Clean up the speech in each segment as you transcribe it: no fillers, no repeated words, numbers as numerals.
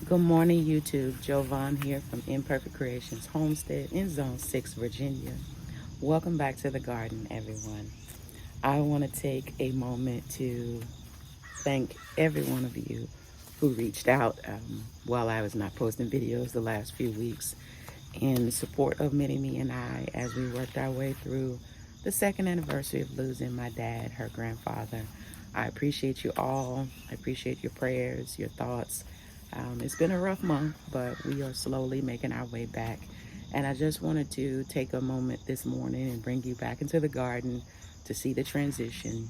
Good morning, YouTube. Jovan here from Imperfect Creations Homestead in Zone 6, Virginia. Welcome back to the garden, everyone. I want to take a moment to thank every one of you who reached out while I was not posting videos the last few weeks in support of Minnie and I as we worked our way through the second anniversary of losing my dad, her grandfather. I appreciate you all. I appreciate your prayers, your thoughts. It's been a rough month, but we are slowly making our way back. And I just wanted to take a moment this morning and bring you back into the garden to see the transition.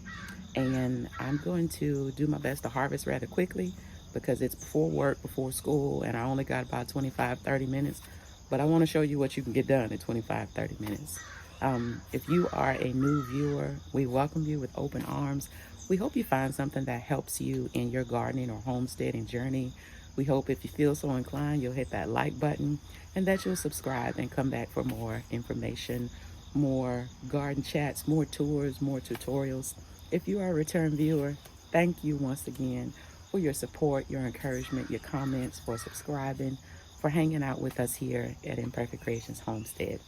And I'm going to do my best to harvest rather quickly because it's before work, before school, and I only got about 25-30 minutes. But I want to show you what you can get done in 25-30 minutes. If you are a new viewer, we welcome you with open arms. We hope you find something that helps you in your gardening or homesteading journey. We hope if you feel so inclined, you'll hit that like button and that you'll subscribe and come back for more information, more garden chats, more tours, more tutorials. If you are a return viewer, thank you once again for your support, your encouragement, your comments, for subscribing, for hanging out with us here at Imperfect Creations Homestead.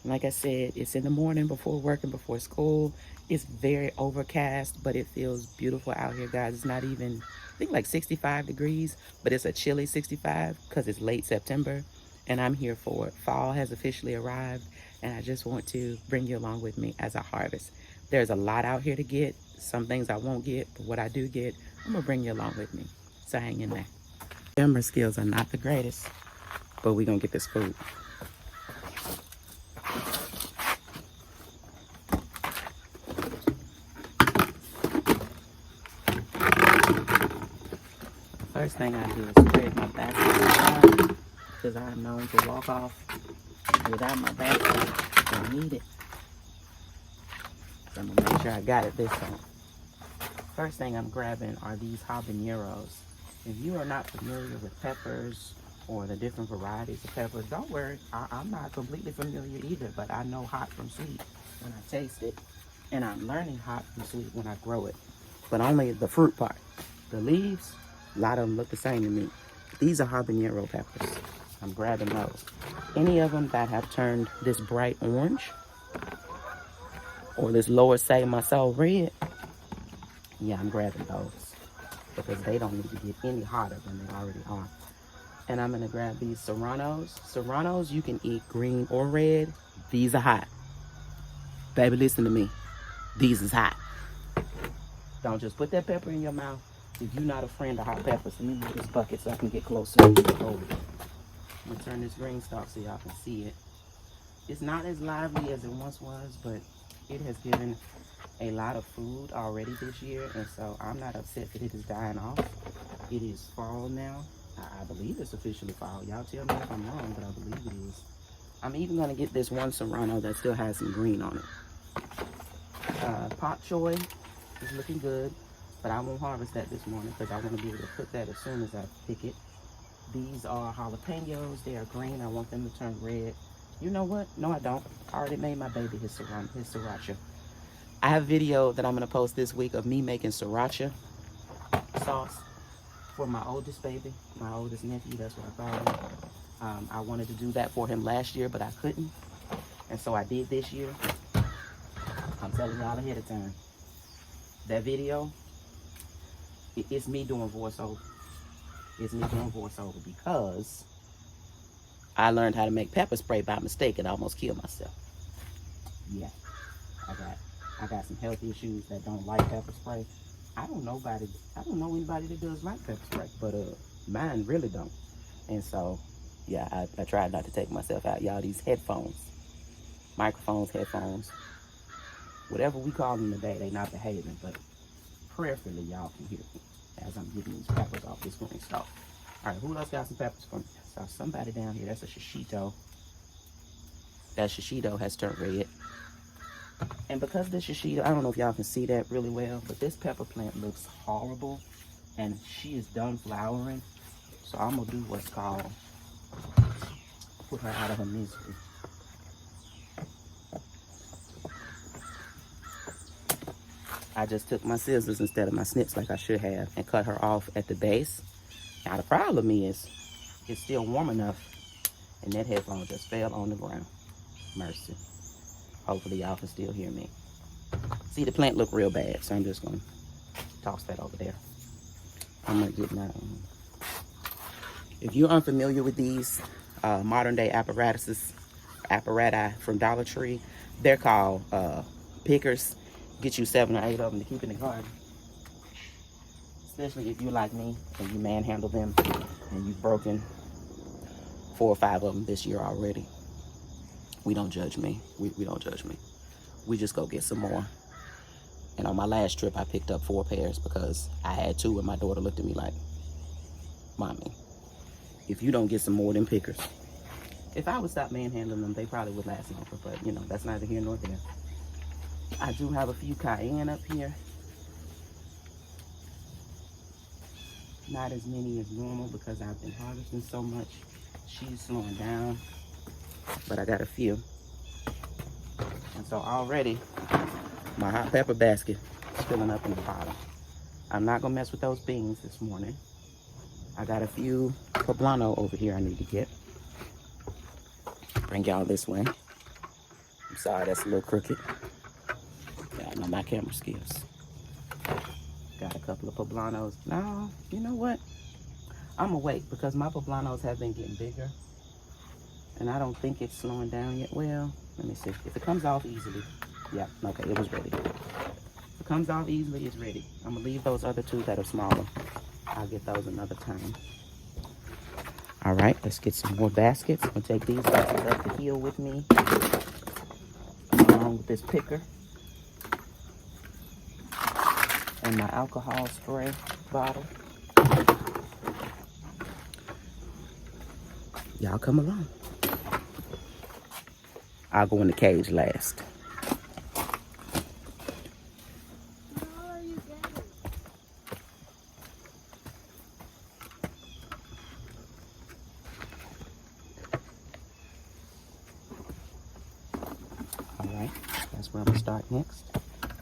Like I said, it's in the morning before work and before school. It's very overcast, but it feels beautiful out here, guys. It's not even, I think, like 65 degrees, but it's a chilly 65 because it's late September, and I'm here for it. Fall has officially arrived, and I just want to bring you along with me as I harvest. There's a lot out here to get. Some things I won't get, but what I do get, I'm going to bring you along with me. So hang in there. Camera skills are not the greatest, but we're going to get this food. First thing I do is spread my basket because I'm known to walk off without my basket. I need it. So I'm going to make sure I got it this time. First thing I'm grabbing are these habaneros. If you are not familiar with peppers or the different varieties of peppers, don't worry. I'm not completely familiar either, but I know hot from sweet when I taste it. And I'm learning hot from sweet when I grow it. But only the fruit part. The leaves, a lot of them look the same to me. These are habanero peppers. I'm grabbing those. Any of them that have turned this bright orange or this lower say-my-soul red, yeah, I'm grabbing those because they don't need to get any hotter than they already are. And I'm gonna grab these serranos. Serranos, you can eat green or red. These are hot. Baby, listen to me. These is hot. Don't just put that pepper in your mouth. If you're not a friend of hot peppers, let me move this bucket so I can get closer and hold it. I'm gonna turn this green stalk so y'all can see it. It's not as lively as it once was, but it has given a lot of food already this year, and so I'm not upset that it is dying off. It is fall now. I believe it's officially fall. Y'all tell me if I'm wrong, but I believe it is. I'm even gonna get this one serrano that still has some green on it. Pak choy is looking good, but I won't harvest that this morning because I want to be able to put that as soon as I pick it. These are jalapenos. They are green. I want them to turn red. You know what? No, I don't. I already made my baby his sriracha. I have a video that I'm going to post this week of me making sriracha sauce for my oldest baby, my oldest nephew. That's what I call him. I wanted to do that for him last year, but I couldn't. And so I did this year. I'm telling y'all ahead of time. That video, it's me doing voiceover. It's me doing voiceover because I learned how to make pepper spray by mistake and I almost killed myself. Yeah, I got some health issues that don't like pepper spray. I don't know anybody that does like pepper spray, but mine really don't. And so, yeah, I tried not to take myself out. Y'all, these headphones, microphones, headphones, whatever we call them today, they not behaving, but prayerfully y'all can hear me as I'm getting these peppers off this green stalk. All right, who else got some peppers for me? I saw somebody down here. That's a shishito. That shishito has turned red. And because this shishito, I don't know if y'all can see that really well, but this pepper plant looks horrible, and she is done flowering. So I'm gonna do what's called put her out of her misery. I just took my scissors instead of my snips like I should have and cut her off at the base. Now the problem is it's still warm enough, and that headphone just fell on the ground. Mercy. Hopefully y'all can still hear me. See, the plant look real bad, so I'm just gonna toss that over there. I'm gonna get my, if you're unfamiliar with these modern day apparati from Dollar Tree, they're called pickers. Get you 7 or 8 of them to keep in the garden. Especially if you're like me and you manhandle them and you've broken 4 or 5 of them this year already. We don't judge me. We don't judge me. We just go get some more. And on my last trip, I picked up 4 pairs because I had 2 and my daughter looked at me like, Mommy, if you don't get some more than pickers. If I would stop manhandling them, they probably would last longer, but you know, that's neither here nor there. I do have a few cayenne up here. Not as many as normal because I've been harvesting so much. She's slowing down, but I got a few. And so already, my hot pepper basket is filling up in the bottom. I'm not gonna mess with those beans this morning. I got a few poblano over here I need to get. Bring y'all this way. I'm sorry, that's a little crooked. Y'all know my camera skills. Got a couple of poblanos. No, you know what? I'm gonna wait because my poblanos have been getting bigger. And I don't think it's slowing down yet. Well, let me see. If it comes off easily. Yeah, okay, it was ready. If it comes off easily, it's ready. I'm gonna leave those other 2 that are smaller. I'll get those another time. All right, let's get some more baskets. I'm gonna take these baskets up the hill with me, along with this picker and my alcohol spray bottle. Y'all come along. I'll go in the cage last. Alright, that's where I'm gonna start next.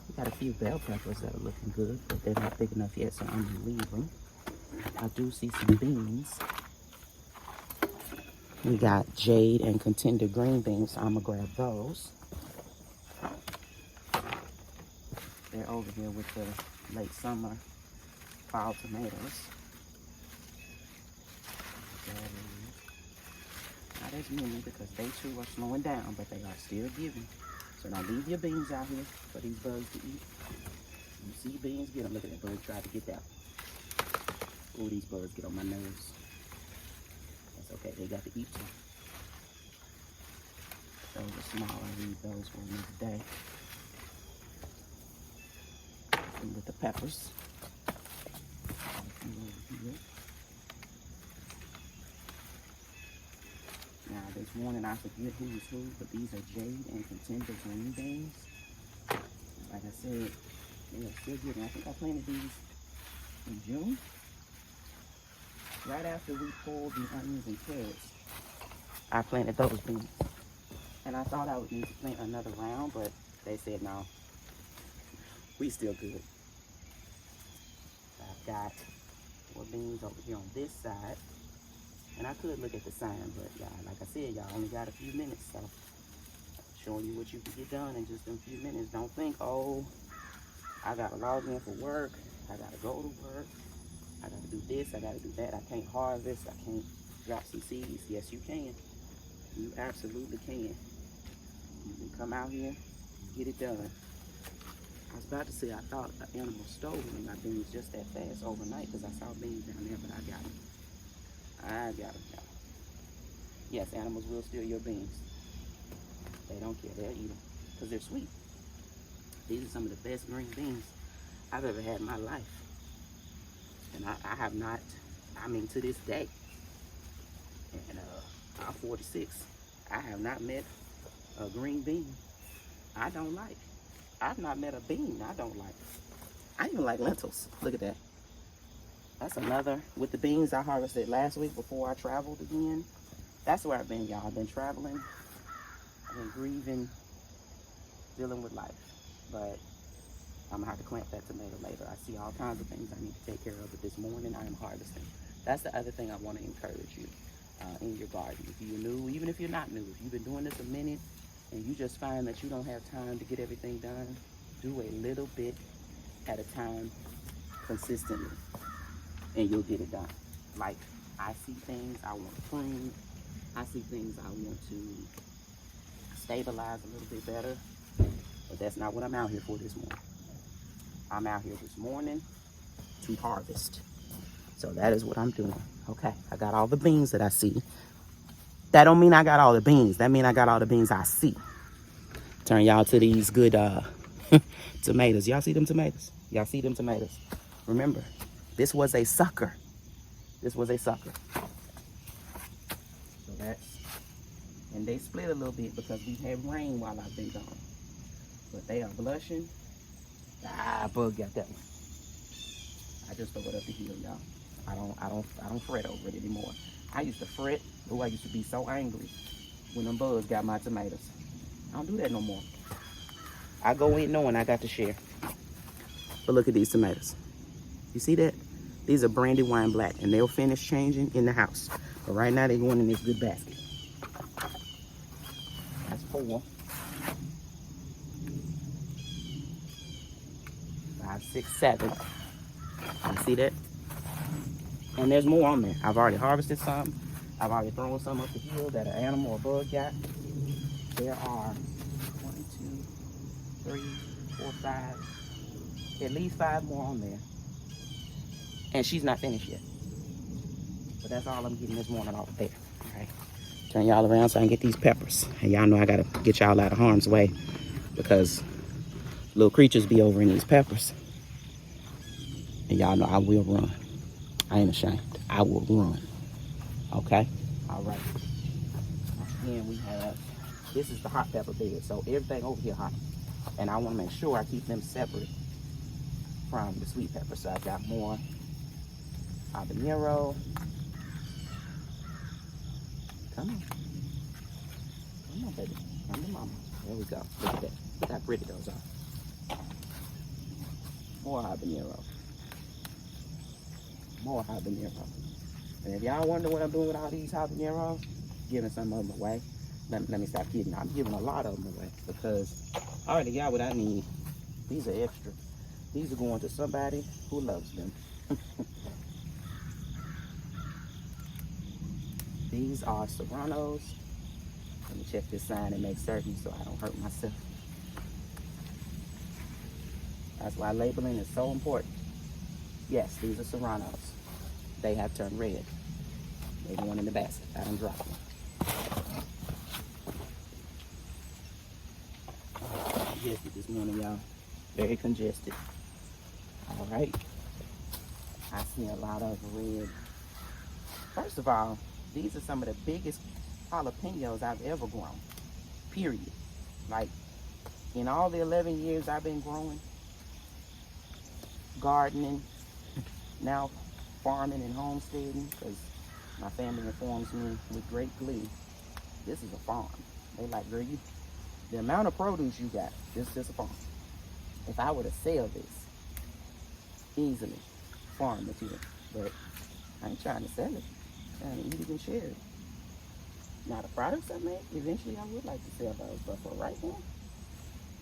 We got a few bell peppers that are looking good, but they're not big enough yet, so I'm gonna leave them. I do see some beans. We got jade and contender green beans, so I'm gonna grab those. They're over here with the late summer fall tomatoes. Not as many because they too are slowing down, but they are still giving. So now leave your beans out here for these bugs to eat. You see beans, get them. Look at that bug try to get out. Oh, these bugs get on my nerves. That's okay, they got to eat too. Those are small, I leave those for another day. And with the peppers. Now this morning I forget who's who, but these are jade and contender green beans. Like I said, they are still good. I think I planted these in June. Right after we pulled the onions and carrots, I planted those beans. And I thought I would need to plant another round, but they said no. We still good. I've got more beans over here on this side. And I could look at the sign, but y'all, like I said, y'all only got a few minutes, so showing you what you can get done in just a few minutes. Don't think, oh, I gotta log in for work, I gotta go to work, I gotta do this, I gotta do that, I can't harvest, I can't drop some seeds. Yes, you can. You absolutely can. You can come out here and get it done. I was about to say I thought an animal stole one of my beans just that fast overnight because I saw beans down there, but I got them. I got them, y'all. Yes, animals will steal your beans. They don't care, they'll eat them because they're sweet. These are some of the best green beans I've ever had in my life. And I have not, I mean to this day, and I'm 46, I have not met a green bean I don't like. I've not met a bean I don't like. I even like lentils. Look at that. That's another, with the beans I harvested last week before I traveled again. That's where I've been, y'all. I've been traveling. I've been grieving, dealing with life. But I'm gonna have to clamp that tomato later. I see all kinds of things I need to take care of, but this morning I am harvesting. That's the other thing I want to encourage you. in your garden. If you're new, even if you're not new, if you've been doing this a minute and you just find that you don't have time to get everything done, do a little bit at a time consistently and you'll get it done. Like, I see things I want to prune. I see things I want to stabilize a little bit better, but that's not what I'm out here for this morning. I'm out here this morning to harvest. So that is what I'm doing. Okay, I got all the beans that I see. That don't mean I got all the beans. That mean I got all the beans I see. Turn y'all to these good tomatoes. Y'all see them tomatoes? Y'all see them tomatoes? Remember, this was a sucker. This was a sucker. So that's, and they split a little bit because we had rain while I've been gone. But they are blushing. Ah, bug got that one. I just throw it up the hill, y'all. I don't fret over it anymore. I used to fret. Oh, I used to be so angry when them bugs got my tomatoes. I don't do that no more. I go in knowing I got to share. But look at these tomatoes. You see that? These are brandy wine black, and they'll finish changing in the house. But right now they're going in this good basket. That's 4. 5, 6, 7. You see that? And there's more on there. I've already harvested some. I've already thrown some up the hill that an animal or bug got. There are 1, 2, 3, 4, 5. At least 5 more on there. And she's not finished yet. But that's all I'm getting this morning off of there. All right. Turn y'all around so I can get these peppers. And y'all know I gotta get y'all out of harm's way because little creatures be over in these peppers. And y'all know I will run. I ain't ashamed. I will run. Okay? All right. Again, we have, this is the hot pepper bed. So everything over here hot. And I want to make sure I keep them separate from the sweet pepper. So I've got more habanero. Come on. Come on, baby. Come to mama. There we go. Look at that. Look how pretty those are. More habanero. More habanero. And if y'all wonder what I'm doing with all these habaneros, giving some of them away. Let me stop kidding. I'm giving a lot of them away because I already got what I need. These are extra. These are going to somebody who loves them. These are serranos. Let me check this sign and make certain so I don't hurt myself. That's why labeling is so important. Yes, these are serranos. They have turned red. They're going in the basket. I done dropped them. Congested this morning, y'all. Very congested. All right. I see a lot of red. First of all, these are some of the biggest jalapenos I've ever grown. Period. Like, in all the 11 years I've been growing, gardening, now farming and homesteading, because my family informs me with great glee, this is a farm. They like, girl, the amount of produce you got, this is just a farm. If I were to sell this, easily, farm material, but I ain't trying to sell it. I'm trying to eat it and share it. Now the products I make, eventually I would like to sell those, but for right now,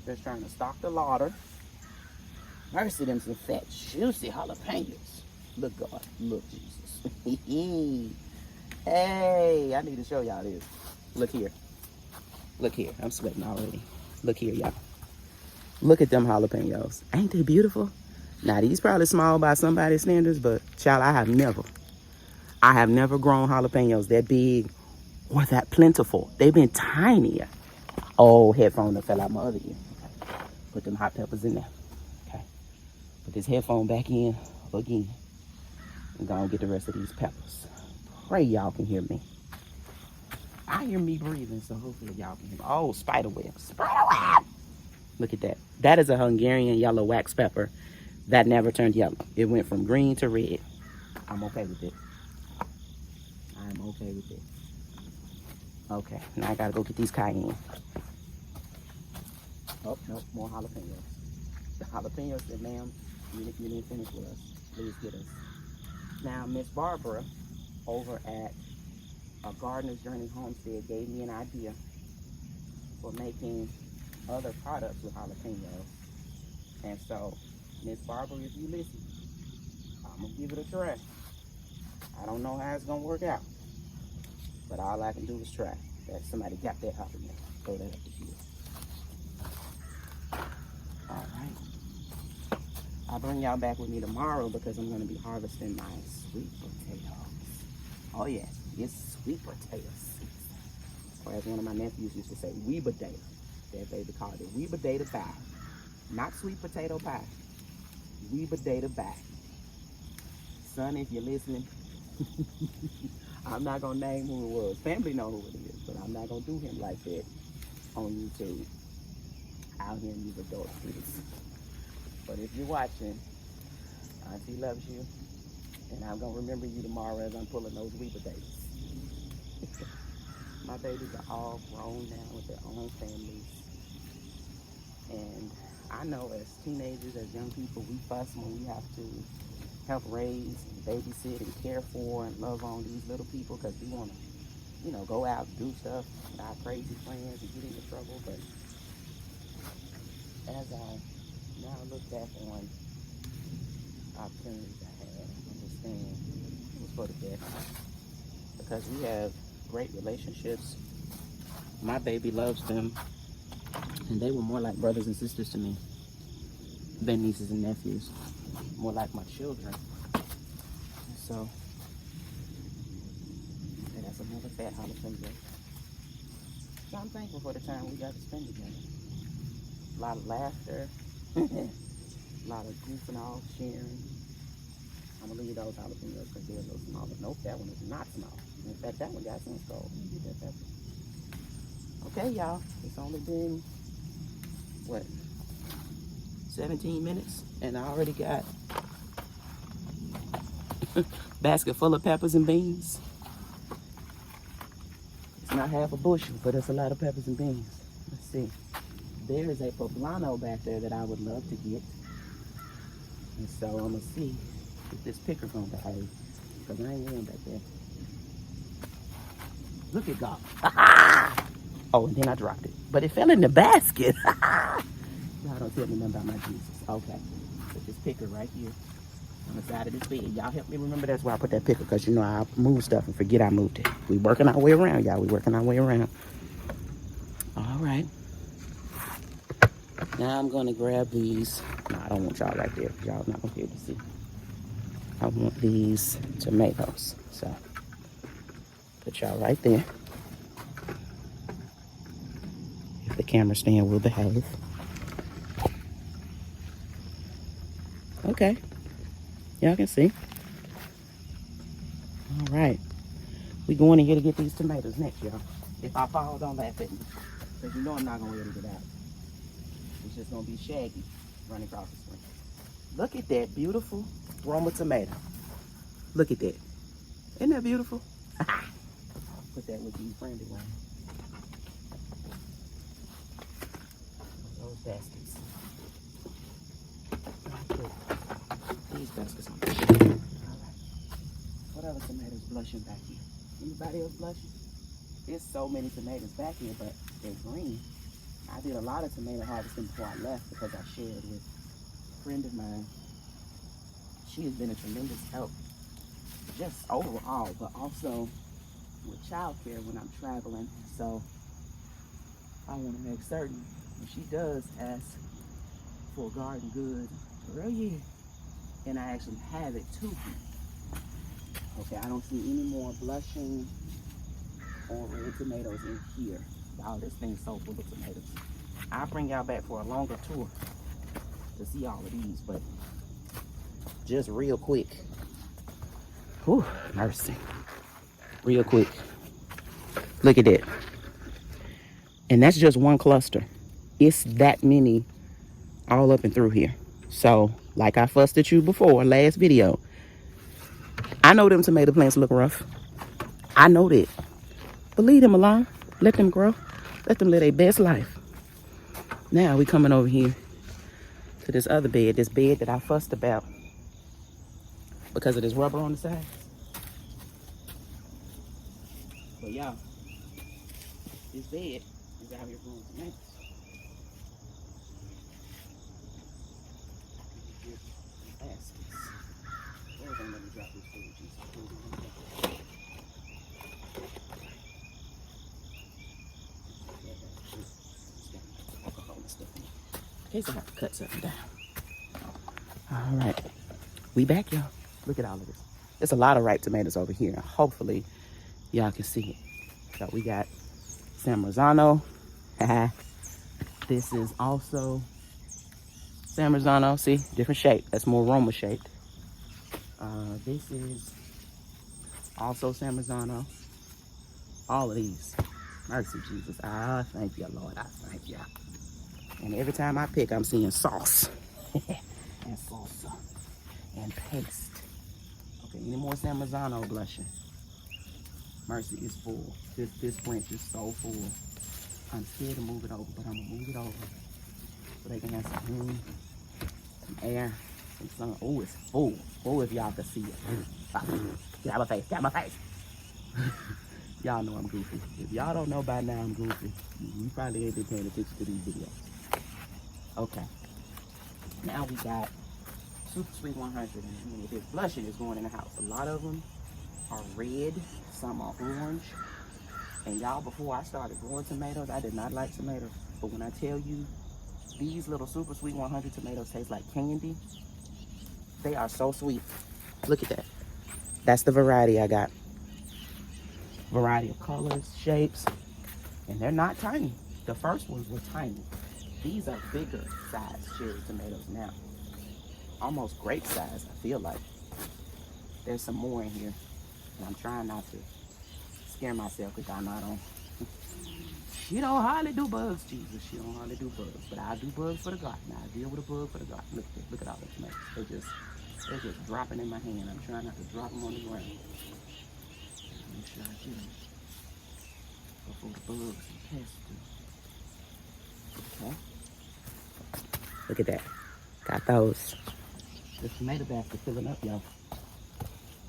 just trying to stock the larder. Mercy, them some fat, juicy jalapenos. Look, God, look, Jesus. Hey, I need to show y'all this. Look here. Look here. I'm sweating already. Look here, y'all. Look at them jalapenos. Ain't they beautiful? Now, these probably small by somebody's standards, but child, I have never grown jalapenos that big or that plentiful. They've been tinier. Oh, headphone that fell out my other ear. Okay. Put them hot peppers in there. Okay. Put this headphone back in again. And go and get the rest of these peppers. Pray y'all can hear me. I hear me breathing, so hopefully y'all can hear me. Oh, spider web. Spider web! Look at that. That is a Hungarian yellow wax pepper that never turned yellow. It went from green to red. I'm okay with it. I'm okay with it. Okay, now I gotta go get these cayenne. Oh, no, more jalapenos. The jalapenos that, ma'am, you didn't finish with us. Please get us. Now, Miss Barbara over at a Gardener's Journey Homestead gave me an idea for making other products with jalapenos. And so, Miss Barbara, if you listen, I'm gonna give it a try. I don't know how it's gonna work out, but all I can do is try. That somebody got that jalapeno. Throw that up the field. All right. I'll bring y'all back with me tomorrow because I'm gonna be harvesting my sweet potatoes. Oh yes, it's sweet potato season. Or as one of my nephews used to say, wee potato. That baby called it wee potato pie. Not sweet potato pie. Wee potato pie. Son, if you're listening, I'm not gonna name who it was. Family know who it is, but I'm not gonna do him like that on YouTube. I'll hear these adult kids. But if you're watching, Auntie loves you, and I'm gonna remember you tomorrow as I'm pulling those wee potatoes. My babies are all grown now with their own families. And I know as teenagers, as young people, we fuss when we have to help raise, and babysit, and care for, and love on these little people because we want to, you know, go out and do stuff with our crazy friends and get into trouble. But as I now look back on opportunities I had, I understand it was for the best because we have great relationships. My baby loves them, and they were more like brothers and sisters to me than nieces and nephews, more like my children. And so that's another fat jalapeno. So I'm thankful for the time we got to spend together. A lot of laughter, a lot of goofing off, sharing. I'm gonna leave those jalapenos because they're a little smaller. Nope, that one is not small. In fact, that one got some skull. Get that pepper. Okay, y'all. It's only been, what, 17 minutes? And I already got a basket full of peppers and beans. It's not half a bushel, but it's a lot of peppers and beans. Let's see. There is a poblano back there that I would love to get. And so I'm going to see if this picker going to behave. Because I ain't going back there. Look at God. Oh, and then I dropped it. But it fell in the basket. Y'all don't tell me nothing about my Jesus. Okay. Put this picker right here on the side of this bed. Y'all help me remember that's where I put that picker. Because, you know, I move stuff and forget I moved it. We working our way around, y'all. We working our way around. All right. Now I'm going to grab these. No, I don't want y'all right there. Y'all not going to be able to see. I want these tomatoes. So, put y'all right there. If the camera stand will behave. Okay. Y'all can see. All right. We going in here to get these tomatoes next, y'all. If I fall, don't laugh at me. Because you know I'm not going to let it out. It's just going to be shaggy running across the screen. Look at that beautiful Roma tomato. Look at that. Isn't that beautiful? Put that with these brandy ones. Those baskets. These baskets on the shelf. All right. What other tomatoes blushing back here? Anybody else blushing? There's so many tomatoes back here, but they're green. I did a lot of tomato harvesting before I left because I shared with a friend of mine. She has been a tremendous help, just overall, but also with childcare when I'm traveling. So I want to make certain when she does ask for a garden good, girl, yeah, and I actually have it to her. Okay, I don't see any more blushing or red tomatoes in here. Wow, this thing's so full of tomatoes. I'll bring y'all back for a longer tour to see all of these, but just real quick. Whew, mercy. Real quick. Look at that. And that's just one cluster. It's that many all up and through here. So, like I fussed at you before, last video, I know them tomato plants look rough. I know that. But leave them alone. Let them grow. Let them live their best life. Now we coming over here to this other bed, this bed that I fussed about because of this rubber on the side. y'all, this bed is out here growing tomatoes. Here, some baskets. Lord, don't let me drop this food, Jesus. In case I have to cut something down. All right, we back, y'all. Look at all of this. There's a lot of ripe tomatoes over here. Hopefully, y'all can see it. So we got San Marzano. This is also San Marzano. See, different shape. That's more Roma shaped. This is also San Marzano. All of these. Mercy, Jesus. I thank you, Lord. I thank you. And every time I pick, I'm seeing sauce. And salsa. And paste. Okay, any more San Marzano blushing? Mercy is full. This branch is so full. I'm scared to move it over, but I'm gonna move it over so they can have some room, some air, some sun. Oh, it's full. Oh, if y'all can see it. Get out my face. Get out my face. Y'all know I'm goofy. If y'all don't know by now I'm goofy, you probably ain't been paying attention to these videos. Okay. Now we got Super Sweet 100. And this blushing is going in the house. A lot of them are red, some are orange. And y'all, before I started growing tomatoes, I did not like tomatoes. But when I tell you, these little Super Sweet 100 tomatoes taste like candy. They are so sweet. Look at that. That's the variety I got. Variety of colors, shapes, and they're not tiny. The first ones were tiny. These are bigger size cherry tomatoes now. Almost grape size, I feel like. There's some more in here, and I'm trying not to scare myself because y'all know I don't. You don't hardly do bugs, Jesus. You don't hardly do bugs, but I do bugs for the garden. I deal with a bug for the garden. Look at all the tomatoes. They're just dropping in my hand. I'm trying not to drop them on the ground. Make sure I get them before the bugs and pests do. Okay. Look at that. Got those. The tomato basket filling up, y'all.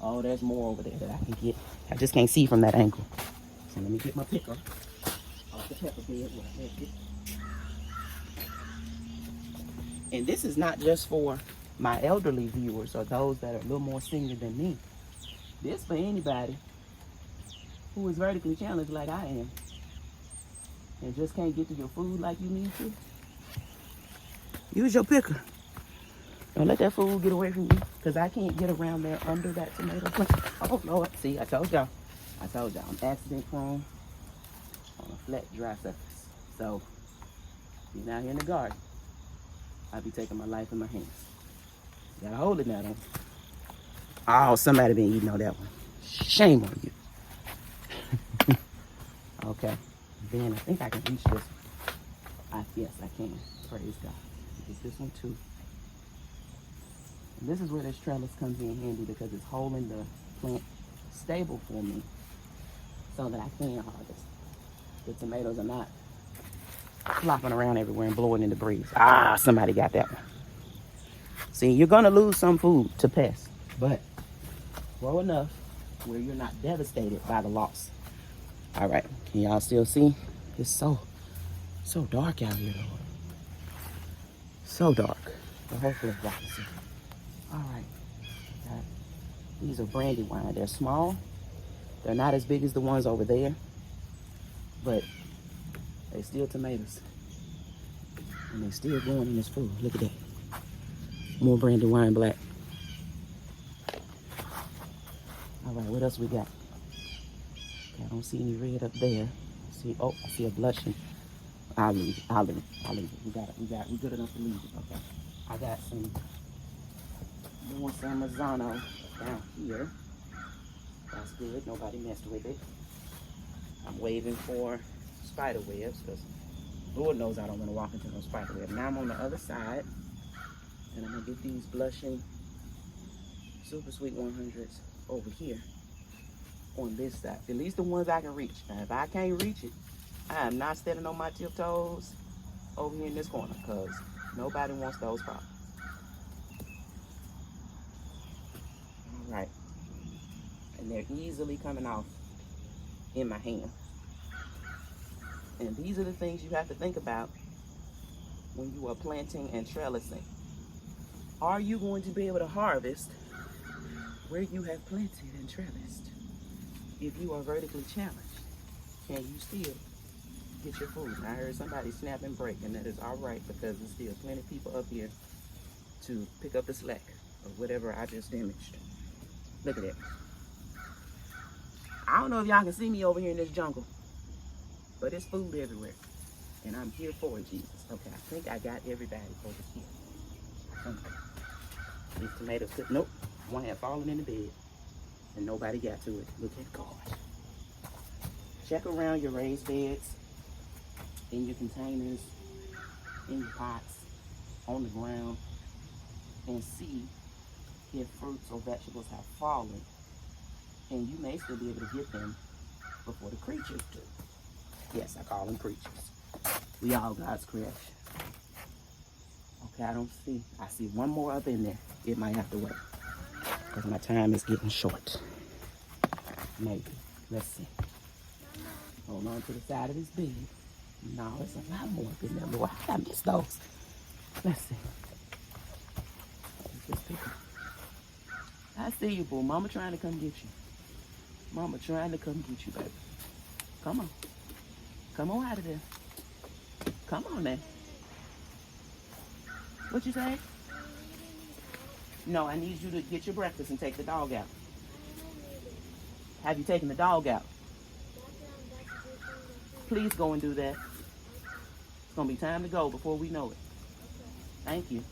Oh, there's more over there that I can get. I just can't see from that angle. So let me get my picker off the pepper bed where I left it. And this is not just for my elderly viewers or those that are a little more senior than me. This for anybody who is vertically challenged like I am and just can't get to your food like you need to. Use your picker. Don't let that food get away from you, because I can't get around there under that tomato plant. Oh, Lord. See, I told y'all. I'm accident prone on a flat, dry surface. So, being out here in the garden, I'll be taking my life in my hands. You gotta hold it now, though. Oh, somebody been eating on that one. Shame on you. Okay. Then I think I can reach this one. Yes, I can. Praise God. Get this one too. And this is where this trellis comes in handy because it's holding the plant stable for me so that I can harvest. The tomatoes are not flopping around everywhere and blowing in the breeze. Ah, somebody got that one. See, you're gonna lose some food to pests, but grow enough where you're not devastated by the loss. All right, can y'all still see? It's so dark out here, Lord. So dark. But hopefully y'all can see. All right. These are brandywine. They're small. They're not as big as the ones over there, but they still tomatoes. And they still going in this food. Look at that. More brandywine black. All right, what else we got? Okay, I don't see any red up there. Oh, I see a blushing. I'll leave it. We good enough to leave it. Okay. I got some more San Marzano down here. That's good. Nobody messed with it. I'm waving for spider webs because Lord knows I don't want to walk into no spider web. Now I'm on the other side, and I'm gonna get these blushing Super Sweet 100s over here on this side. At least the ones I can reach. Now, if I can't reach it, I am not standing on my tiptoes over here in this corner because nobody wants those problems. All right. And they're easily coming off in my hand. And these are the things you have to think about when you are planting and trellising. Are you going to be able to harvest where you have planted and trellised? If you are vertically challenged, can you still get your food? And I heard somebody snap and break, and that is all right, because there's still plenty of people up here to pick up the slack of whatever I just damaged. Look at that. I don't know if y'all can see me over here in this jungle, but it's food everywhere, and I'm here for it, Jesus. Okay, I think I got everybody over here. Okay. These tomatoes could, nope, one had fallen in the bed, and nobody got to it. Look at God. Check around your raised beds, in your containers, in your pots, on the ground, and see if fruits or vegetables have fallen, and you may still be able to get them before the creatures do. Yes, I call them creatures. We all God's creation. Okay, I see one more up in there. It might have to wait, because my time is getting short. Maybe. Let's see. Hold on to the side of this bed. No, it's a lot more up in there, Lord. I missed those. Let's see. I see you, boo. Mama trying to come get you. Mama trying to come get you, baby. Come on. Come on out of there. Come on now. What you say? No, I need you to get your breakfast and take the dog out. Have you taken the dog out? Please go and do that. It's going to be time to go before we know it. Thank you.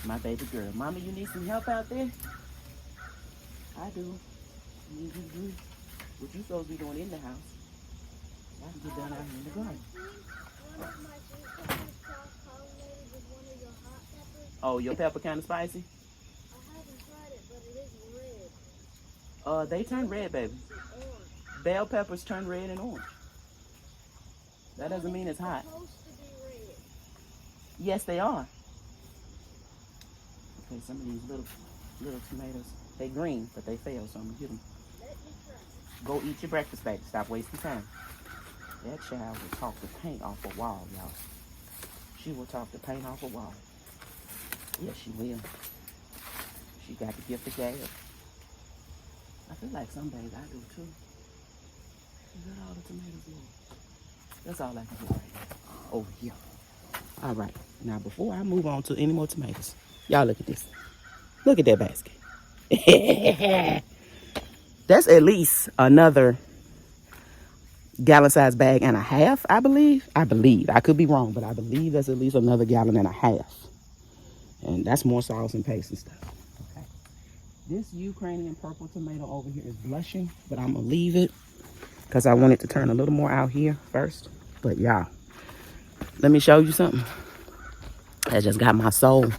My baby girl. Mama, you need some help out there? I do. I need you to do what you're supposed to be doing in the house. I can get done out here in the garden. Oh, your pepper kind of spicy? I haven't tried it, but it is red. They turn red, baby. Bell peppers turn red and orange. That doesn't mean it's hot. They're supposed to be red. Yes, they are. Okay, some of these little tomatoes, they green, but they fail, so I'm gonna get them. Let me try. Go eat your breakfast, baby. Stop wasting time. That child will talk the paint off a wall, y'all. She will talk the paint off a wall. Yes, she will. She got the gift of gab. I feel like some days I do too. Is that all the tomatoes need? That's all I can do right now. Over here. All right. Now, before I move on to any more tomatoes, y'all look at this. Look at that basket. That's at least another gallon-sized bag and a half, I believe. I could be wrong, but I believe that's at least another gallon and a half. And that's more sauce and paste and stuff. Okay. This Ukrainian purple tomato over here is blushing, but I'm going to leave it because I want it to turn a little more out here first. But y'all, let me show you something. I just got my soul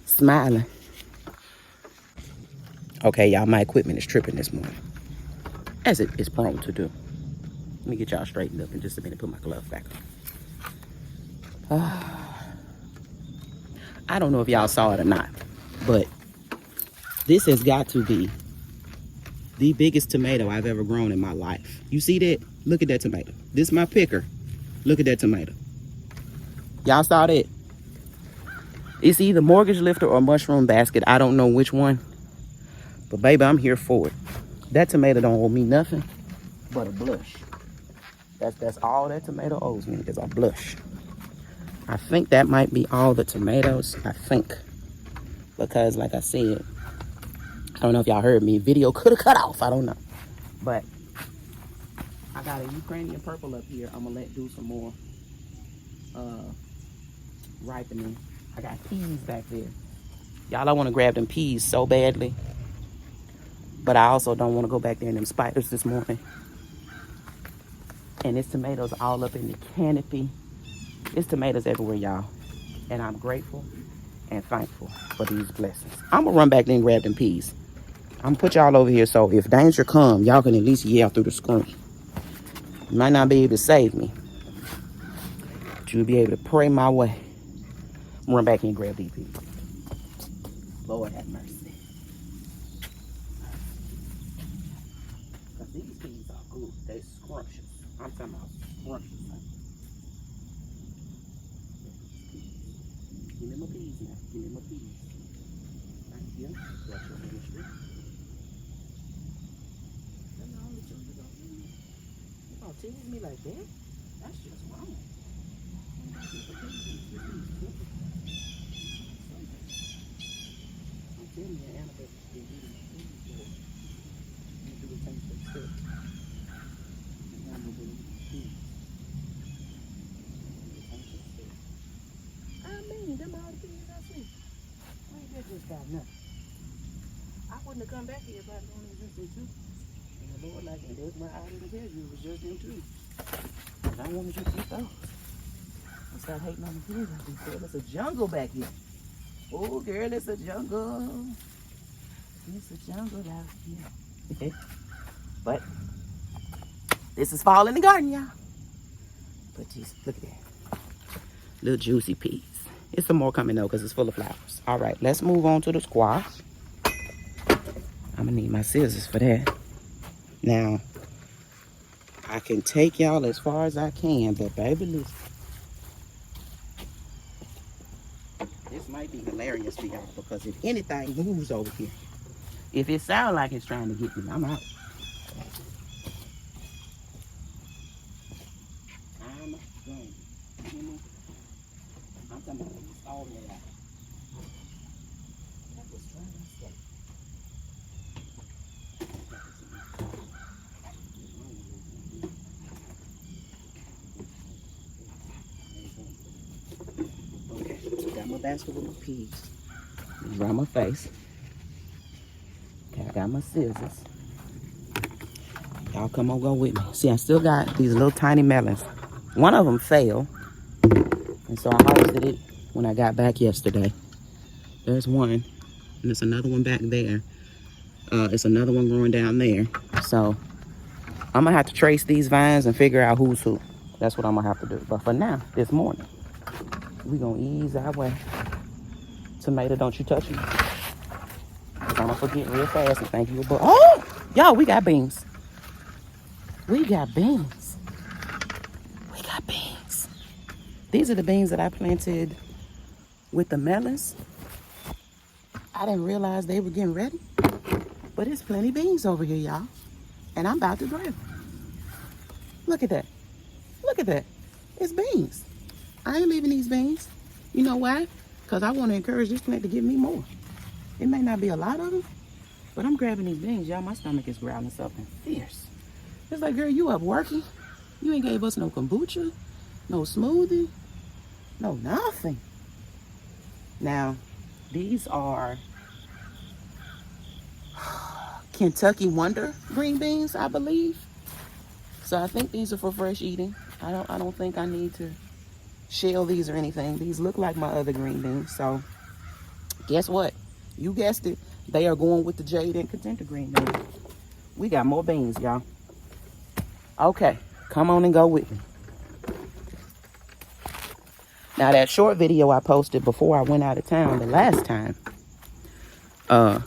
smiling. Okay, y'all, my equipment is tripping this morning, as it is prone to do. Let me get y'all straightened up in just a minute. Put my glove back on. I don't know if y'all saw it or not, but this has got to be the biggest tomato I've ever grown in my life. You see that? Look at that tomato. This is my picker. Look at that tomato. Y'all saw that? It's either mortgage lifter or mushroom basket. I don't know which one. But baby, I'm here for it. That tomato don't owe me nothing but a blush. That's all that tomato owes me is a blush. I think that might be all the tomatoes. I think. Because like I said, I don't know if y'all heard me. Video could have cut off. I don't know. But I got a Ukrainian purple up here. I'm going to let do some more ripening. I got peas back there. Y'all, I want to grab them peas so badly. But I also don't want to go back there in them spiders this morning. And it's tomatoes all up in the canopy. It's tomatoes everywhere, y'all. And I'm grateful and thankful for these blessings. I'm going to run back there and grab them peas. I'm going to put y'all over here so if danger comes, y'all can at least yell through the screen. You might not be able to save me, but you'll be able to pray my way. I'm going to run back here and grab these peas. Lord have mercy. Because these peas are scrumptious. I'm talking about scrumptious. Give me my peas now. Give me my peas. Thank you. That's your ministry. That's the only two you gonna give me. You gonna tease me like that? That's just wrong. I'm telling you, Annabelle, you do the things they said. I mean, them all the things I see. I ain't that just got nothing. I wouldn't have come back here if I don't exist in two. And the Lord, like, and that's why I didn't tell you it was just in two. And I wanted you to keep those. And start hating on the kids. I said, it's a jungle back here. Oh, girl, it's a jungle. It's a jungle out here. But this is fall in the garden, y'all. But just look at that. Little juicy peas. It's some more coming though because it's full of flowers. All right, let's move on to the squash. I'm gonna need my scissors for that. Now, I can take y'all as far as I can, but baby, listen. This might be hilarious for y'all because if anything moves over here, if it sounds like it's trying to get me, I'm out. I'm gone. I'm talking about all the way out. That was trying to stay. Okay, got my basket with my peas. Dry my face. Okay, I got my scissors. Y'all come on, go with me. See, I still got these little tiny melons. One of them fell. And so I harvested it when I got back yesterday. There's one. And there's another one back there. It's another one growing down there. So I'm going to have to trace these vines and figure out who's who. That's what I'm going to have to do. But for now, this morning, we're going to ease our way. Tomato, don't you touch me. Because I'm going to forget real fast and thank you. But oh, y'all, we got beans. We got beans. We got beans. These are the beans that I planted with the melons. I didn't realize they were getting ready. But there's plenty of beans over here, y'all. And I'm about to grab them. Look at that. Look at that. It's beans. I ain't leaving these beans. You know why? Because I want to encourage this plant to give me more. It may not be a lot of them, but I'm grabbing these beans, y'all. My stomach is growling something fierce. It's like, girl, you up working? You ain't gave us no kombucha, no smoothie, no nothing. Now, these are Kentucky Wonder green beans, I believe. So I think these are for fresh eating. I don't think I need to shell these or anything. These look like my other green beans. So guess what? You guessed it. They are going with the Jade and Contenta green beans. We got more beans, y'all. Okay, come on and go with me. Now that short video I posted before I went out of town the last time, or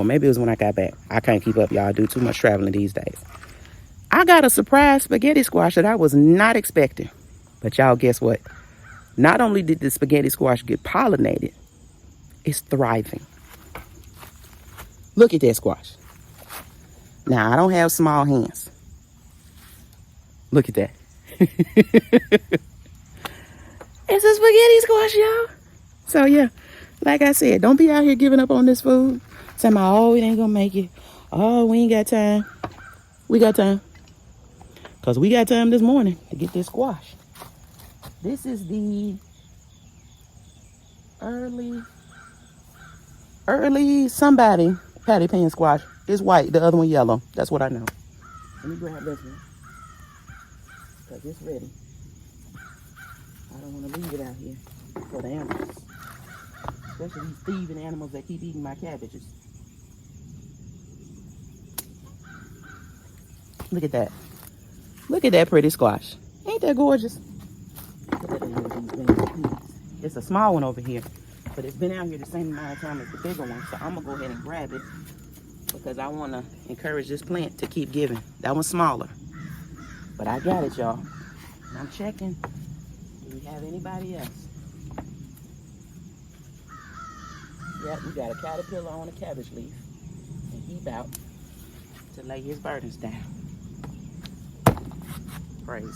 maybe it was when I got back. I can't keep up, y'all. I do too much traveling these days. I got a surprise spaghetti squash that I was not expecting. But y'all, guess what? Not only did the spaghetti squash get pollinated, it's thriving. Look at that squash. Now, I don't have small hands. Look at that. It's a spaghetti squash, y'all. So, yeah, like I said, don't be out here giving up on this food. Saying, oh, it ain't going to make it. Oh, we ain't got time. We got time. Because we got time this morning to get this squash. This is the early somebody patty pan squash. It's white, the other one yellow. That's what I know. Let me grab this one. Because it's ready. I don't want to leave it out here for the animals. Especially these thieving animals that keep eating my cabbages. Look at that. Look at that pretty squash. Ain't that gorgeous? It's a small one over here, but it's been out here the same amount of time as the bigger one. So I'm going to go ahead and grab it because I want to encourage this plant to keep giving. That one's smaller. But I got it, y'all. And I'm checking. Do we have anybody else? Yep, we got a caterpillar on a cabbage leaf. And he about to lay his burdens down. Praise.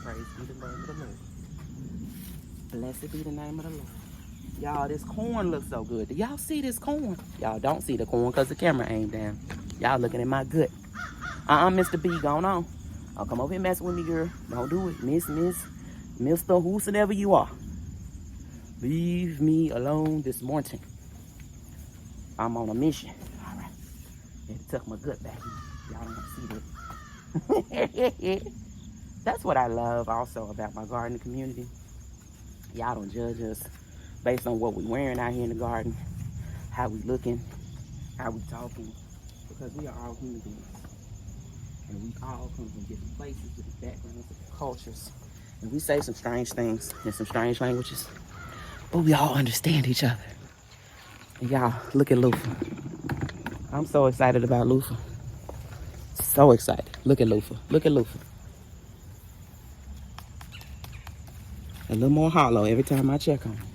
Praise be the name of the Lord. Blessed be the name of the Lord. Y'all, this corn looks so good. Do y'all see this corn? Y'all don't see the corn because the camera ain't down. Y'all looking at my gut. Mr. B, going on. Oh, come over here messing with me, girl. Don't do it. Mr. Whosoever you are. Leave me alone this morning. I'm on a mission. All right. Had to tuck my gut back in. Y'all don't see that. That's what I love also about my gardening community. Y'all don't judge us based on what we wearing out here in the garden, how we looking, how we talking, because we are all human beings. And we all come from different places, different backgrounds, different cultures. And we say some strange things in some strange languages, but we all understand each other. And y'all, look at Lufa. I'm so excited about Lufa. So excited. Look at Lufa. Look at Lufa. A little more hollow every time I check on him.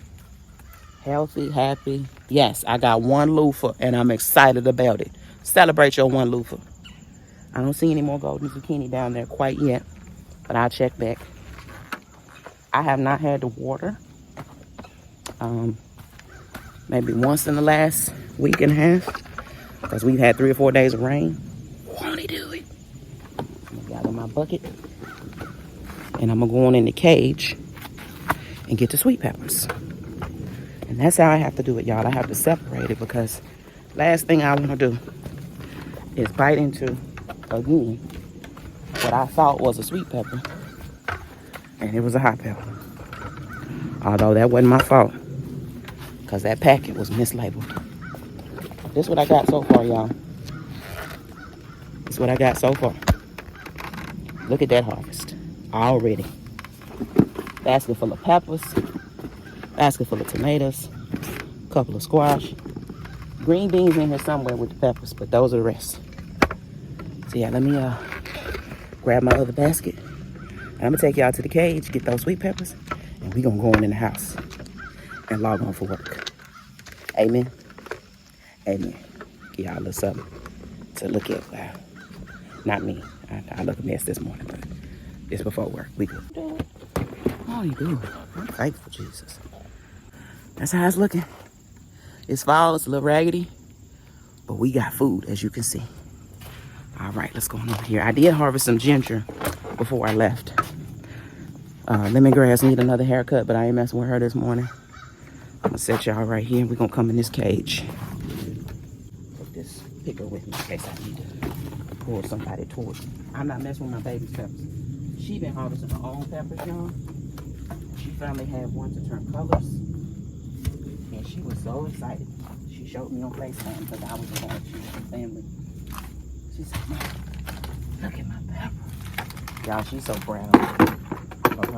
Healthy, happy. Yes, I got one loofah and I'm excited about it. Celebrate your one loofah. I don't see any more golden zucchini down there quite yet, but I'll check back. I have not had to water maybe once in the last week and a half because we've had 3 or 4 days of rain. Won't he do it? I'm gonna gather my bucket and I'm gonna go on in the cage and get the sweet peppers. And that's how I have to do it, y'all. I have to separate it because last thing I want to do is bite into, again, what I thought was a sweet pepper. And it was a hot pepper. Although that wasn't my fault because that packet was mislabeled. This is what I got so far, y'all. This is what I got so far. Look at that harvest already. Basket full of peppers. Basket full of tomatoes, a couple of squash, green beans in here somewhere with the peppers, but those are the rest. So yeah, let me grab my other basket. And I'm gonna take y'all to the cage, get those sweet peppers, and we gonna go on in the house and log on for work. Amen. Amen. Give y'all a little something to look at. Wow. Not me. I look a mess this morning, but it's before work. We good. Oh, you do. I'm thankful, Jesus. That's how it's looking. It's fall, it's a little raggedy, but we got food, as you can see. All right, let's go on over here. I did harvest some ginger before I left. Lemongrass need another haircut, but I ain't messing with her this morning. I'm gonna set y'all right here. We're gonna come in this cage. Put this picker with me in case I need to pull somebody towards me. I'm not messing with my baby's peppers. She been harvesting her own peppers, y'all. She finally had one to turn colors. And she was so excited. She showed me on FaceTime because I was home. She was with family. She said, "Mom, look at my pepper." Y'all, she's so proud of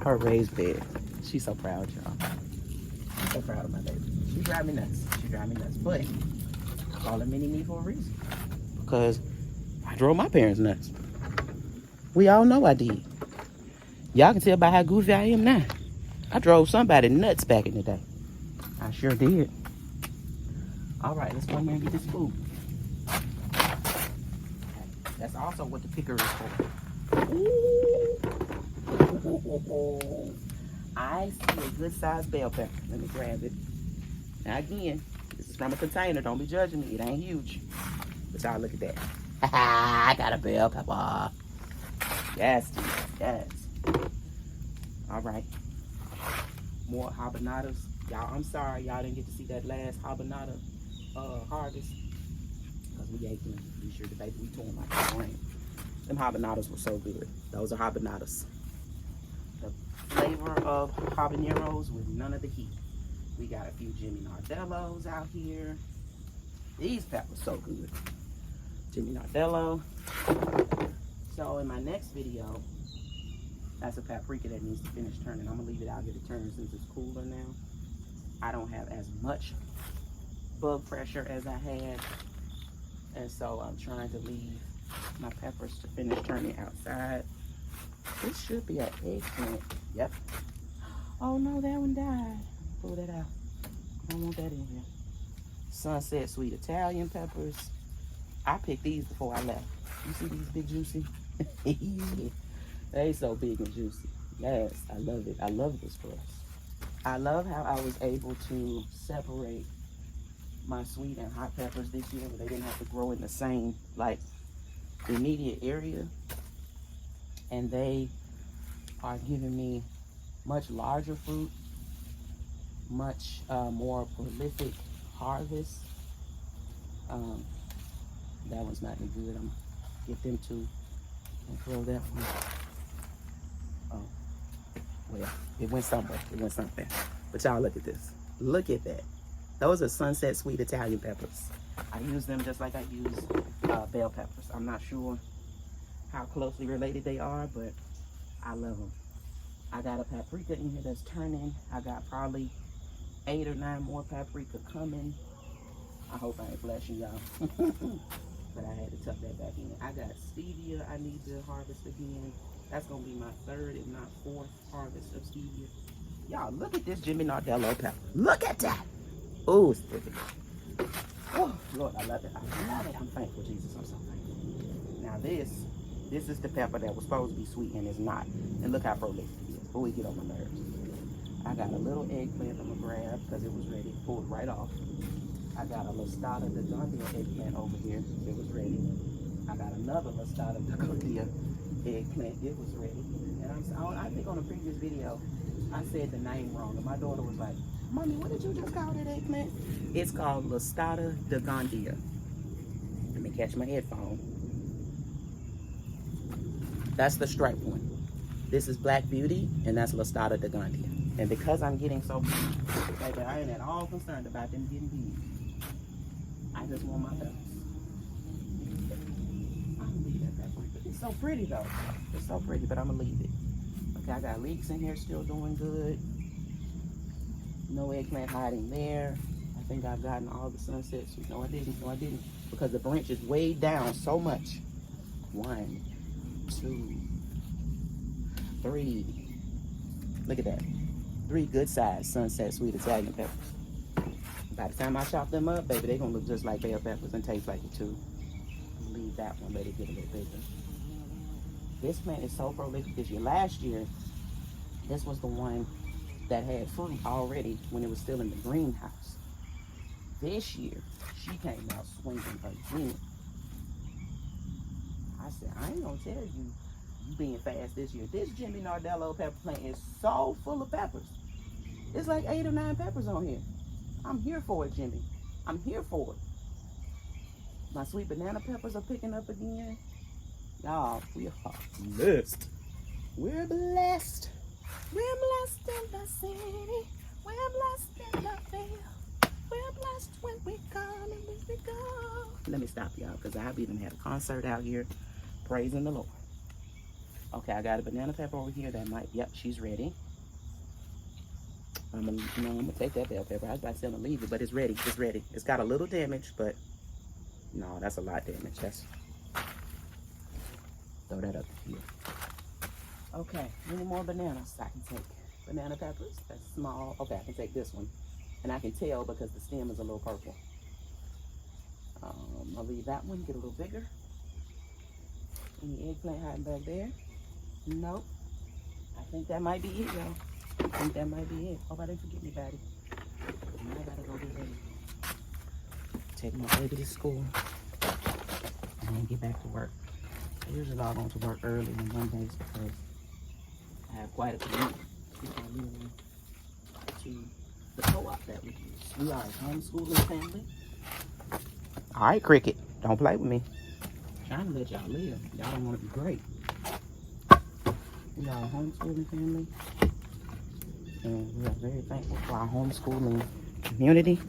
her raised bed. She's so proud, y'all. I'm so proud of my baby. She drive me nuts. She drive me nuts. But I call her mini-me for a reason. Because I drove my parents nuts. We all know I did. Y'all can tell by how goofy I am now. I drove somebody nuts back in the day. I sure did. All right, let's go in here and get this food. That's also what the picker is for. Ooh. I see a good sized bell pepper. Let me grab it. Now again, this is from a container. Don't be judging me. It ain't huge. But y'all look at that. I got a bell pepper. Yes, yes. All right. More habanadas. Y'all, I'm sorry y'all didn't get to see that last habanada harvest because we ate them. Be sure the baby we tore them like the brain. Them habanadas were so good. Those are habanadas. The flavor of habaneros with none of the heat. We got a few Jimmy Nardellos out here. These peppers so good. Jimmy Nardello. So in my next video, that's a paprika that needs to finish turning. I'm gonna leave it out here to turn since it's cooler now. I don't have as much bug pressure as I had. And so I'm trying to leave my peppers to finish turning outside. This should be an eggplant. Yep. Oh no, that one died. Pull that out. I don't want that in here. Sunset sweet Italian peppers. I picked these before I left. You see these big juicy? They so big and juicy. Yes, I love it. I love this for us. I love how I was able to separate my sweet and hot peppers this year, but they didn't have to grow in the same like immediate area. And they are giving me much larger fruit, much more prolific harvest. That one's not any good. I'm gonna get them two and throw that one. Oh, well, it went somewhere. It went somewhere. But y'all look at this. Look at that. Those are sunset sweet Italian peppers. I use them just like I use bell peppers. I'm not sure how closely related they are, but I love them. I got a paprika in here that's turning. I got probably 8 or 9 more paprika coming. I hope I ain't flashing y'all. But I had to tuck that back in. I got stevia I need to harvest again. That's gonna be my 3rd, if not 4th harvest of stevia. Y'all, look at this Jimmy Nardello pepper. Look at that. Oh, it's pretty. Oh, Lord, I love it. I love it. I'm thankful, Jesus. I'm so thankful. Now this is the pepper that was supposed to be sweet and is not. And look how prolific it is. Before we get on my nerves. I got a little eggplant I'm gonna grab because it was ready. Pulled right off. I got a Listata de Gondia eggplant over here. It was ready. I got another Listata de Gondia eggplant. It was ready. And I think on a previous video, I said the name wrong. And my daughter was like, Mommy, what did you just call that eggplant? It's called Listata de Gondia. Let me catch my headphone. That's the striped one. This is Black Beauty, and that's Listata de Gondia. And because I'm getting so big, baby, I ain't at all concerned about them getting big. I just want my peppers. I'm gonna leave that pepper. It's so pretty though. It's so pretty, but I'm gonna leave it. Okay, I got leeks in here still doing good. No eggplant hiding there. I think I've gotten all the sunset sweet. No, I didn't. No, I didn't. Because the branch is way down so much. 1, 2, 3. Look at that. 3 good sized sunset sweet Italian peppers. By the time I chop them up, baby, they're gonna look just like bell peppers and taste like it too. Leave that one, let it get a little bigger. This plant is so prolific this year. Last year, this was the one that had fruit already when it was still in the greenhouse. This year, she came out swinging again. I said, I ain't gonna tell you being fast this year. This Jimmy Nardello pepper plant is so full of peppers. It's like 8 or 9 peppers on here. I'm here for it, Jimmy. I'm here for it. My sweet banana peppers are picking up again. Y'all, we are blessed. We're blessed. We're blessed in the city. We're blessed in the field. We're blessed when we come and when we go. Let me stop y'all because I've even had a concert out here praising the Lord. Okay, I got a banana pepper over here that might, yep, she's ready. I'm gonna take that bell pepper. I was about to say I'm gonna leave it, but it's ready. It's ready. It's got a little damage, but no, that's a lot damage. That's throw that up here. Okay, any more bananas I can take? Banana peppers, that's small. Okay, I can take this one. And I can tell because the stem is a little purple. I'll leave that one, get a little bigger. Any eggplant hiding back there? Nope. I think that might be it, y'all. I think that might be it. Oh, I didn't forget me, Batty. Now I gotta go get ready. Take my baby to school. And then get back to work. I usually log on to work early on Mondays because I have quite a commute. To the co-op that we use. We are a homeschooling family. All right, Cricket. Don't play with me. I'm trying to let y'all live. Y'all don't want to be great. We are a homeschooling family. And we are very thankful for our homeschooling community.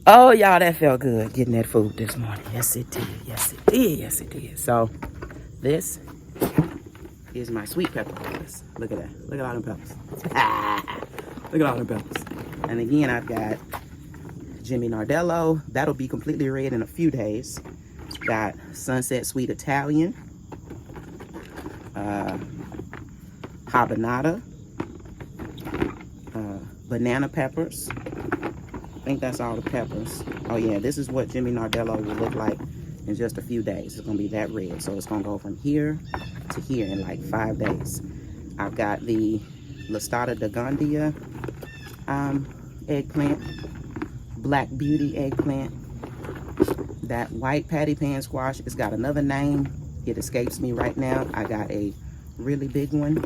Oh, y'all, that felt good getting that food this morning. Yes, it did. Yes, it did. Yes, it did. So, this is my sweet pepper harvest. Look at that. Look at all them peppers. Look at all them peppers. And again, I've got Jimmy Nardello. That'll be completely red in a few days. Got Sunset Sweet Italian, habanada, banana peppers. I think that's all the peppers. Oh yeah, this is what Jimmy Nardello will look like in just a few days. It's gonna be that red. So it's gonna go from here to here in like 5 days. I've got the Listata de Gandia eggplant, Black Beauty eggplant, that white patty pan squash. It's got another name. It escapes me right now. I got a really big one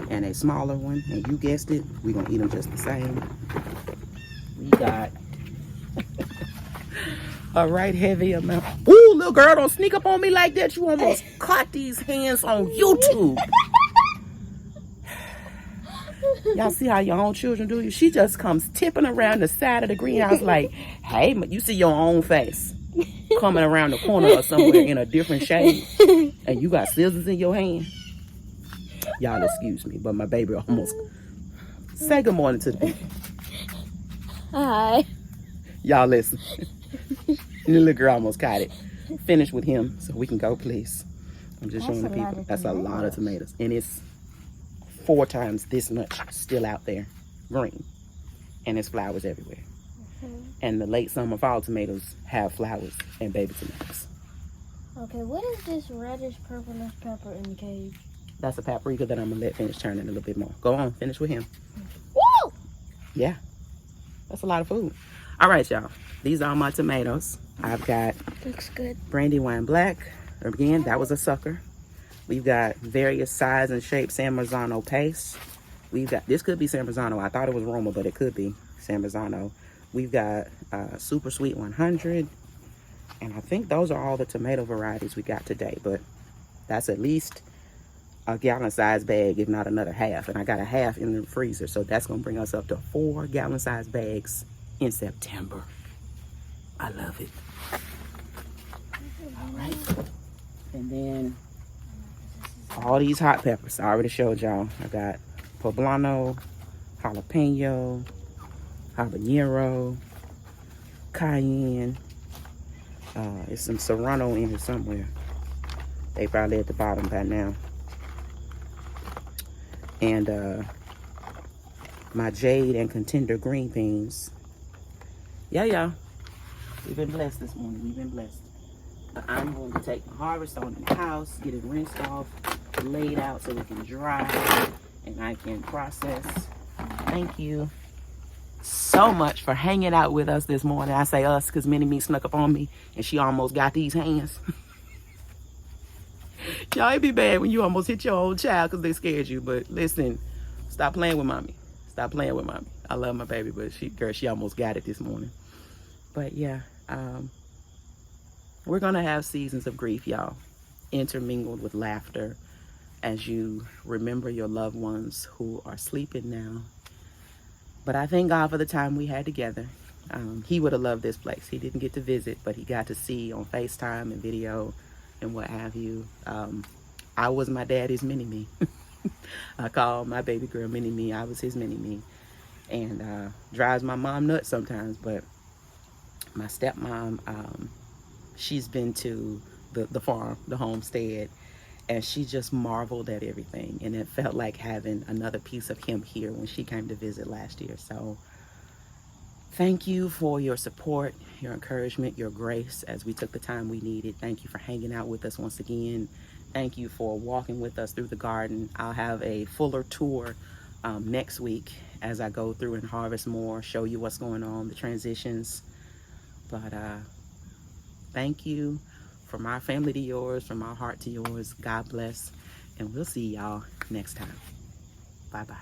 and a smaller one, and you guessed it, we're gonna eat them just the same. We got a right heavy amount. Ooh, little girl, don't sneak up on me like that. You almost caught these hands on YouTube. Y'all see how your own children do you? She just comes tipping around the side of the greenhouse like, hey, you see your own face coming around the corner or somewhere in a different shade, and you got scissors in your hand. Y'all excuse me, but my baby almost... Say good morning to the people. Hi. Y'all listen. The little girl almost caught it. Finish with him so we can go, please. I'm just showing the people. That's a lot of tomatoes. And it's 4 times this much still out there, green. And there's flowers everywhere. And the late summer fall tomatoes have flowers and baby tomatoes. Okay, what is this reddish purplish pepper in the cage? That's a paprika that I'm gonna let finish turning a little bit more. Go on, finish with him. Woo! Yeah, that's a lot of food. All right, y'all. These are my tomatoes. I've got Looks good. Brandywine Black. Again, that was a sucker. We've got various size and shape San Marzano paste. We've got, this could be San Marzano. I thought it was Roma, but it could be San Marzano. We've got Super Sweet 100. And I think those are all the tomato varieties we got today. But that's at least a gallon size bag, if not another half. And I got a half in the freezer. So that's going to bring us up to 4 gallon size bags in September. I love it. All right. And then all these hot peppers. I already showed y'all. I got poblano, jalapeno, habanero, cayenne. There's some serrano in here somewhere. They probably at the bottom by now. And my jade and contender green beans. Yeah, y'all. We've been blessed this morning. We've been blessed. But I'm going to take my harvest on in the house, get it rinsed off, laid out so it can dry, and I can process. Thank you so much for hanging out with us this morning. I say us because Minnie Me snuck up on me and she almost got these hands. Y'all, it be bad when you almost hit your old child because they scared you. But listen, stop playing with mommy. Stop playing with mommy. I love my baby, but she almost got it this morning. But yeah, we're going to have seasons of grief, y'all, intermingled with laughter as you remember your loved ones who are sleeping now. But I thank God for the time we had together. He would have loved this place. He didn't get to visit, but he got to see on FaceTime and video and what have you. I was my daddy's mini-me. I call my baby girl mini-me. I was his mini-me. And drives my mom nuts sometimes, but my stepmom, she's been to the farm, the homestead, and she just marveled at everything. And it felt like having another piece of him here when she came to visit last year. So thank you for your support, your encouragement, your grace as we took the time we needed. Thank you for hanging out with us once again. Thank you for walking with us through the garden. I'll have a fuller tour next week as I go through and harvest more, show you what's going on, the transitions. But thank you. From our family to yours, from our heart to yours. God bless. And we'll see y'all next time. Bye-bye.